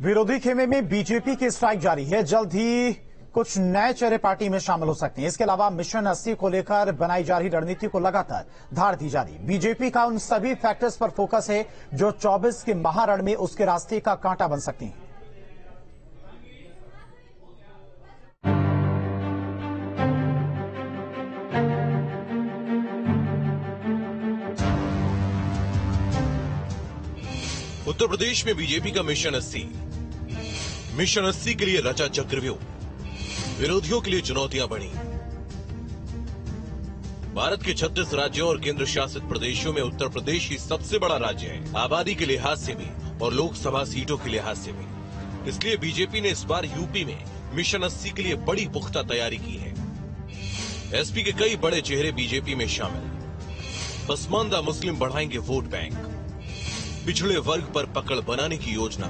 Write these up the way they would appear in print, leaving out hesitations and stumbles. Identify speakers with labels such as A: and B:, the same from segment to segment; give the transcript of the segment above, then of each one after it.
A: विरोधी खेमे में बीजेपी की स्ट्राइक जारी है। जल्द ही कुछ नए चेहरे पार्टी में शामिल हो सकते हैं। इसके अलावा मिशन 80 को लेकर बनाई जा रही रणनीति को लगातार धार दी जा रही। बीजेपी का उन सभी फैक्टर्स पर फोकस है जो 24 के महारण में उसके रास्ते का कांटा बन सकती हैं।
B: उत्तर प्रदेश में बीजेपी का मिशन 80 के लिए रचा चक्रव्यूह, विरोधियों के लिए चुनौतियां बढ़ी। भारत के 36 राज्यों और केंद्र शासित प्रदेशों में उत्तर प्रदेश ही सबसे बड़ा राज्य है, आबादी के लिहाज से भी और लोकसभा सीटों के लिहाज से भी। इसलिए बीजेपी ने इस बार यूपी में मिशन 80 के लिए बड़ी पुख्ता तैयारी की है। एसपी के कई बड़े चेहरे बीजेपी में शामिल। पसमानदा मुस्लिम बढ़ाएंगे वोट बैंक, पिछड़े वर्ग पर पकड़ बनाने की योजना।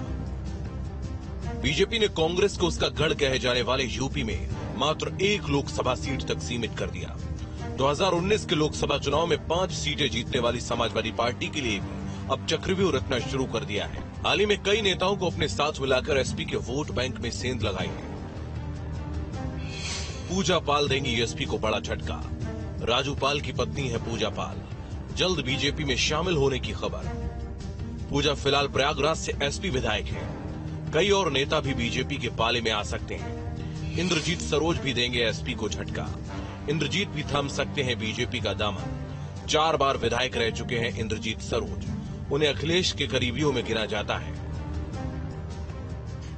B: बीजेपी ने कांग्रेस को उसका गढ़ कहे जाने वाले यूपी में मात्र 1 लोकसभा सीट तक सीमित कर दिया। 2019 के लोकसभा चुनाव में 5 सीटें जीतने वाली समाजवादी पार्टी के लिए भी अब चक्रव्यूह रचना शुरू कर दिया है। हाल ही में कई नेताओं को अपने साथ मिलाकर एसपी के वोट बैंक में सेंध लगाई है। पूजा पाल देंगी एसपी को बड़ा झटका। राजू पाल की पत्नी है पूजा पाल, जल्द बीजेपी में शामिल होने की खबर। पूजा फिलहाल प्रयागराज से एसपी विधायक है। कई और नेता भी बीजेपी के पाले में आ सकते हैं। इंद्रजीत सरोज भी देंगे एसपी को झटका। इंद्रजीत भी थम सकते हैं बीजेपी का दामन। 4 बार विधायक रह चुके हैं इंद्रजीत सरोज। उन्हें अखिलेश के करीबियों में गिना जाता है।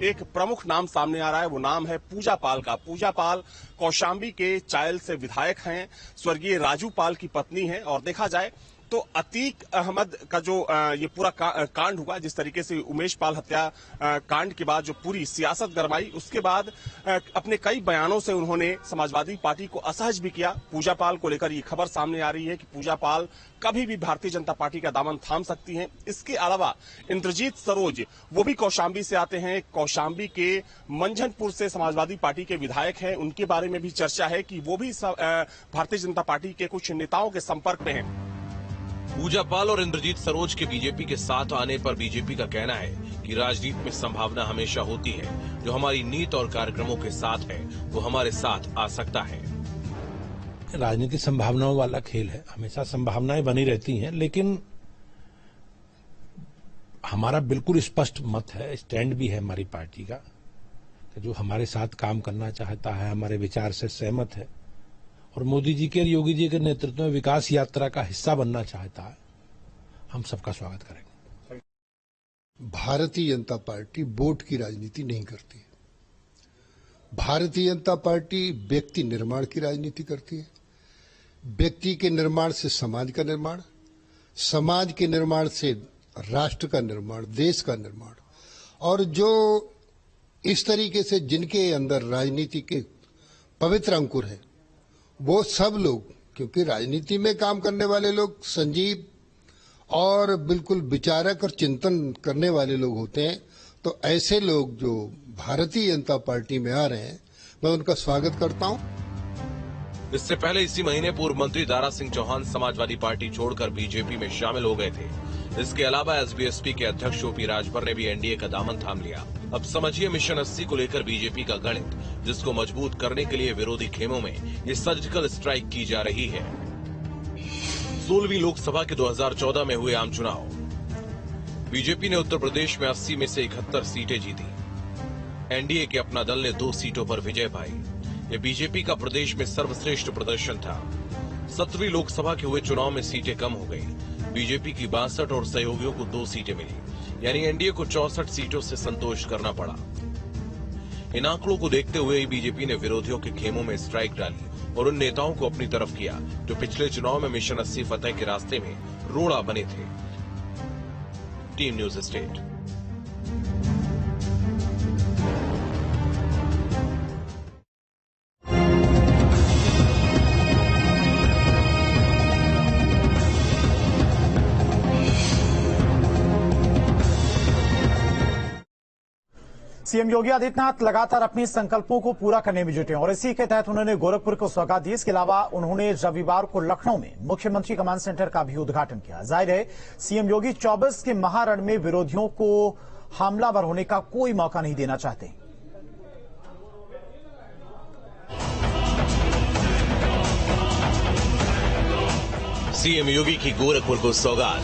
C: एक प्रमुख नाम सामने आ रहा है, वो नाम है पूजा पाल का। पूजा पाल कौशाम्बी के चायल से विधायक हैं, स्वर्गीय राजू पाल की पत्नी हैं। और देखा जाए तो अतीक अहमद का जो ये पूरा कांड हुआ, जिस तरीके से उमेश पाल हत्या कांड के बाद जो पूरी सियासत गरमाई, उसके बाद अपने कई बयानों से उन्होंने समाजवादी पार्टी को असहज भी किया। पूजा पाल को लेकर ये खबर सामने आ रही है कि पूजा पाल कभी भी भारतीय जनता पार्टी का दामन थाम सकती हैं। इसके अलावा इंद्रजीत सरोज, वो भी कौशाम्बी से आते हैं, कौशाम्बी के मंझनपुर से समाजवादी पार्टी के विधायक हैं। उनके बारे में भी चर्चा है कि वो भी भारतीय जनता पार्टी के कुछ नेताओं के संपर्क में हैं।
B: पूजा पाल और इंद्रजीत सरोज के बीजेपी के साथ आने पर बीजेपी का कहना है कि राजनीति में संभावना हमेशा होती है। जो हमारी नीति और कार्यक्रमों के साथ है वो हमारे साथ आ सकता है।
D: राजनीति संभावनाओं वाला खेल है, हमेशा संभावनाएं बनी रहती हैं, लेकिन हमारा बिल्कुल स्पष्ट मत है, स्टैंड भी है हमारी पार्टी का, जो हमारे साथ काम करना चाहता है, हमारे विचार से सहमत है और मोदी जी के और योगी जी के नेतृत्व में विकास यात्रा का हिस्सा बनना चाहता है, हम सबका स्वागत करेंगे।
E: भारतीय जनता पार्टी वोट की राजनीति नहीं करती है। भारतीय जनता पार्टी व्यक्ति निर्माण की राजनीति करती है। व्यक्ति के निर्माण से समाज का निर्माण, समाज के निर्माण से राष्ट्र का निर्माण, देश का निर्माण। और जो इस तरीके से जिनके अंदर राजनीति के पवित्र अंकुर है, वो सब लोग, क्योंकि राजनीति में काम करने वाले लोग संजीव और बिल्कुल विचारक और चिंतन करने वाले लोग होते हैं, तो ऐसे लोग जो भारतीय जनता पार्टी में आ रहे हैं, मैं उनका स्वागत करता हूं।
B: इससे पहले इसी महीने पूर्व मंत्री दारा सिंह चौहान समाजवादी पार्टी छोड़कर बीजेपी में शामिल हो गए थे। इसके अलावा एसबीएसपी के अध्यक्ष ओपी राजभर ने भी एनडीए का दामन थाम लिया। अब समझिए मिशन 80 को लेकर बीजेपी का गणित, जिसको मजबूत करने के लिए विरोधी खेमों में ये सर्जिकल स्ट्राइक की जा रही है। 16वीं लोकसभा के 2014 में हुए आम चुनाव, बीजेपी ने उत्तर प्रदेश में 80 में से 71 सीटें जीती। एनडीए के अपना दल ने 2 सीटों पर विजय पाई। ये बीजेपी का प्रदेश में सर्वश्रेष्ठ प्रदर्शन था। 17वीं लोकसभा के हुए चुनाव में सीटें कम हो गई। बीजेपी की 62 और सहयोगियों को 2 सीटें मिली, यानी एनडीए को 64 सीटों से संतोष करना पड़ा। इन आंकड़ों को देखते हुए ही बीजेपी ने विरोधियों के खेमों में स्ट्राइक डाली और उन नेताओं को अपनी तरफ किया जो पिछले चुनाव में मिशन 80 फतेह के रास्ते में रोड़ा बने थे। Team news state.
A: CM Yogi Adityanath लगातार अपने संकल्पों को पूरा करने में जुटे और इसी के तहत उन्होंने गोरखपुर को सौगात दी। इसके अलावा उन्होंने रविवार को लखनऊ में मुख्यमंत्री कमांड सेंटर का भी उद्घाटन किया। जाहिर है सीएम योगी 24 के महारण में विरोधियों को हमलावर होने का कोई मौका नहीं देना चाहते।
B: सीएम योगी की गोरखपुर को सौगात,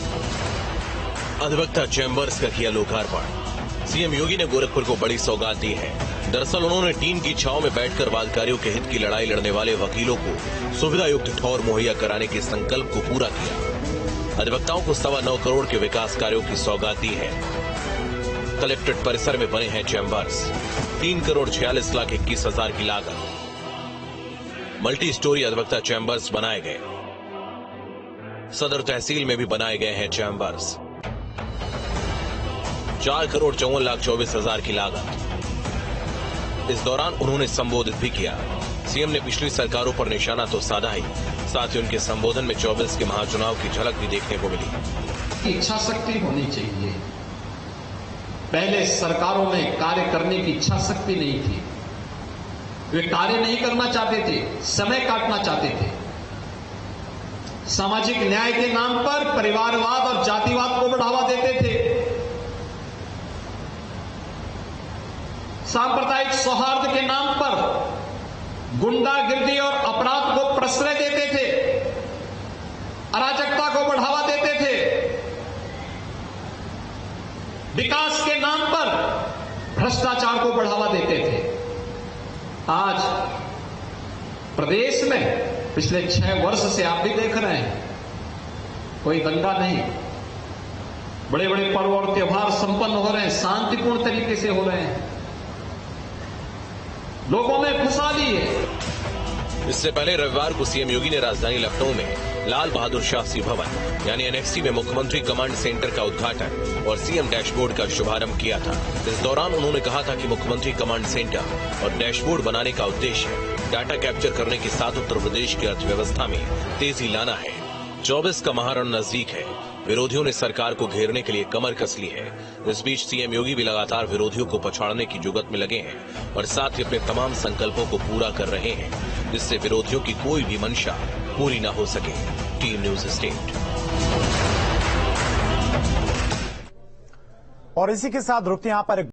B: अधिवक्ता चैंबर्स का किया लोकार्पण। सीएम योगी ने गोरखपुर को बड़ी सौगात दी है। दरअसल उन्होंने टीम की छांव में बैठकर वादकारियों के हित की लड़ाई लड़ने वाले वकीलों को सुविधायुक्त ठौर मुहैया कराने के संकल्प को पूरा किया। अधिवक्ताओं को 9.25 करोड़ के विकास कार्यों की सौगात दी है। कलेक्ट्रेट परिसर में बने हैं चैंबर्स। 3 करोड़ 46 लाख 21 हजार की लागत। मल्टी स्टोरी अधिवक्ता चैंबर्स बनाए गए। सदर तहसील में भी बनाए गए हैं चैंबर्स। 4 करोड़ 54 लाख 24 हजार की लागत। इस दौरान उन्होंने संबोधित भी किया। सीएम ने पिछली सरकारों पर निशाना तो साधा ही, साथ ही उनके संबोधन में 24 के महाचुनाव की झलक भी देखने को मिली।
F: इच्छा शक्ति होनी चाहिए। पहले सरकारों में कार्य करने की इच्छा शक्ति नहीं थी। वे कार्य नहीं करना चाहते थे, समय काटना चाहते थे। सामाजिक न्याय के नाम पर परिवारवाद और जातिवाद को बढ़ावा देते थे। सांप्रदायिक सौहार्द के नाम पर गुंडागिर्दी और अपराध को प्रश्रय देते थे। अराजकता को बढ़ावा देते थे। विकास के नाम पर भ्रष्टाचार को बढ़ावा देते थे। आज प्रदेश में पिछले 6 वर्ष से आप भी देख रहे हैं, कोई दंगा नहीं। बड़े बड़े पर्व और त्योहार संपन्न हो रहे हैं, शांतिपूर्ण तरीके से हो रहे हैं। लोगों में खुशहाली है।
B: इससे पहले रविवार को सीएम योगी ने राजधानी लखनऊ में लाल बहादुर शास्त्री भवन यानी एनएक्सी में मुख्यमंत्री कमांड सेंटर का उद्घाटन और सीएम डैशबोर्ड का शुभारंभ किया था। इस दौरान उन्होंने कहा था कि मुख्यमंत्री कमांड सेंटर और डैशबोर्ड बनाने का उद्देश्य डाटा कैप्चर करने के साथ उत्तर प्रदेश की अर्थव्यवस्था में तेजी लाना है। 24 का महारण नजदीक है। विरोधियों ने सरकार को घेरने के लिए कमर कस ली है। इस बीच सीएम योगी भी लगातार विरोधियों को पछाड़ने की जुगत में लगे हैं और साथ ही अपने तमाम संकल्पों को पूरा कर रहे हैं, जिससे विरोधियों की कोई भी मंशा पूरी न हो सके। Team news state.
A: और इसी के साथ रुकते हैं यहां पर।